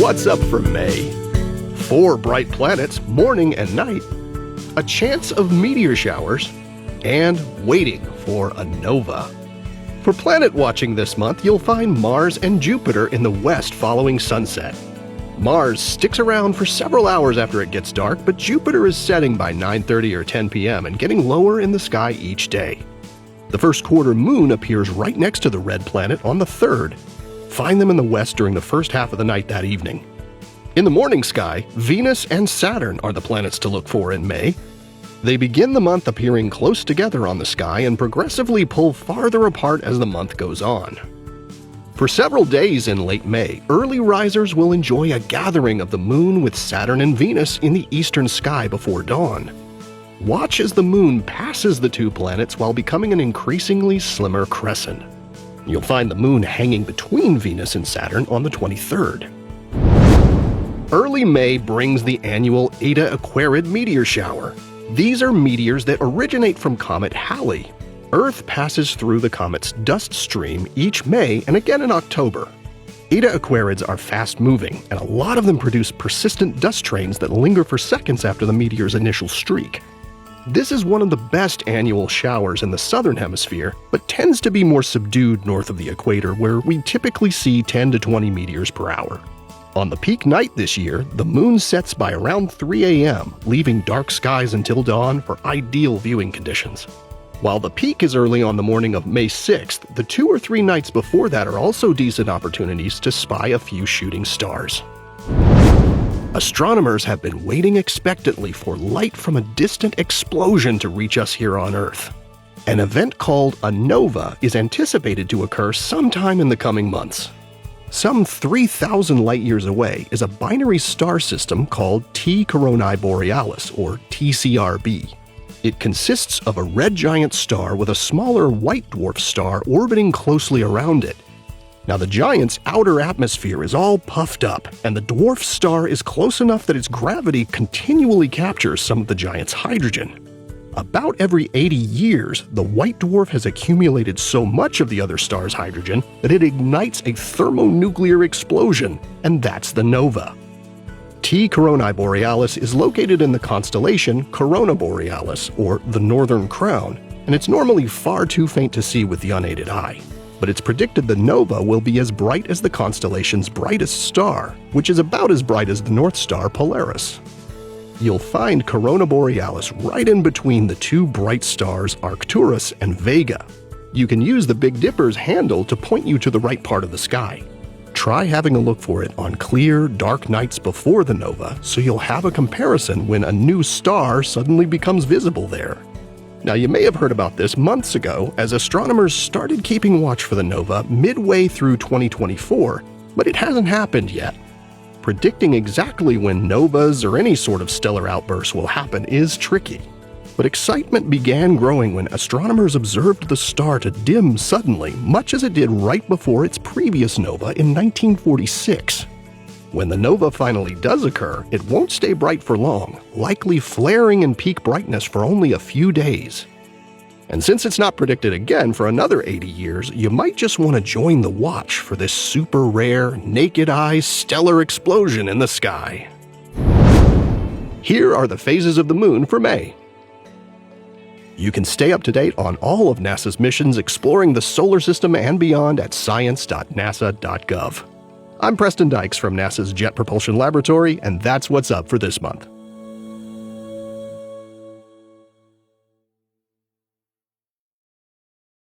What's up for May? 4 bright planets, morning and night, a chance of meteor showers, and waiting for a nova. For planet watching this month, you'll find Mars and Jupiter in the west following sunset. Mars sticks around for several hours after it gets dark, but Jupiter is setting by 9:30 or 10 p.m. and getting lower in the sky each day. The first quarter moon appears right next to the red planet on the 3rd. Find them in the west during the first half of the night that evening. In the morning sky, Venus and Saturn are the planets to look for in May. They begin the month appearing close together on the sky and progressively pull farther apart as the month goes on. For several days in late May, early risers will enjoy a gathering of the moon with Saturn and Venus in the eastern sky before dawn. Watch as the moon passes the two planets while becoming an increasingly slimmer crescent. You'll find the moon hanging between Venus and Saturn on the 23rd. Early May brings the annual Eta Aquarid meteor shower. These are meteors that originate from comet Halley. Earth passes through the comet's dust stream each May and again in October. Eta Aquarids are fast-moving, and a lot of them produce persistent dust trains that linger for seconds after the meteor's initial streak. This is one of the best annual showers in the southern hemisphere, but tends to be more subdued north of the equator, where we typically see 10 to 20 meteors per hour. On the peak night this year, the moon sets by around 3 a.m., leaving dark skies until dawn for ideal viewing conditions. While the peak is early on the morning of May 6th, the 2 or 3 nights before that are also decent opportunities to spy a few shooting stars. Astronomers have been waiting expectantly for light from a distant explosion to reach us here on Earth. An event called a nova is anticipated to occur sometime in the coming months. Some 3,000 light-years away is a binary star system called T Coronae Borealis, or TCRB. It consists of a red giant star with a smaller white dwarf star orbiting closely around it. Now, the giant's outer atmosphere is all puffed up, and the dwarf star is close enough that its gravity continually captures some of the giant's hydrogen. About every 80 years, the white dwarf has accumulated so much of the other star's hydrogen that it ignites a thermonuclear explosion, and that's the nova. T Coronae Borealis is located in the constellation Corona Borealis, or the Northern Crown, and it's normally far too faint to see with the unaided eye. But it's predicted the nova will be as bright as the constellation's brightest star, which is about as bright as the North Star Polaris. You'll find Corona Borealis right in between the two bright stars Arcturus and Vega. You can use the Big Dipper's handle to point you to the right part of the sky. Try having a look for it on clear, dark nights before the nova, so you'll have a comparison when a new star suddenly becomes visible there. Now, you may have heard about this months ago, as astronomers started keeping watch for the nova midway through 2024, but it hasn't happened yet. Predicting exactly when novas or any sort of stellar outburst will happen is tricky. But excitement began growing when astronomers observed the star to dim suddenly, much as it did right before its previous nova in 1946. When the nova finally does occur, it won't stay bright for long, likely flaring in peak brightness for only a few days. And since it's not predicted again for another 80 years, you might just want to join the watch for this super rare, naked-eye stellar explosion in the sky. Here are the phases of the moon for May. You can stay up to date on all of NASA's missions exploring the solar system and beyond at science.nasa.gov. I'm Preston Dykes from NASA's Jet Propulsion Laboratory, and that's what's up for this month.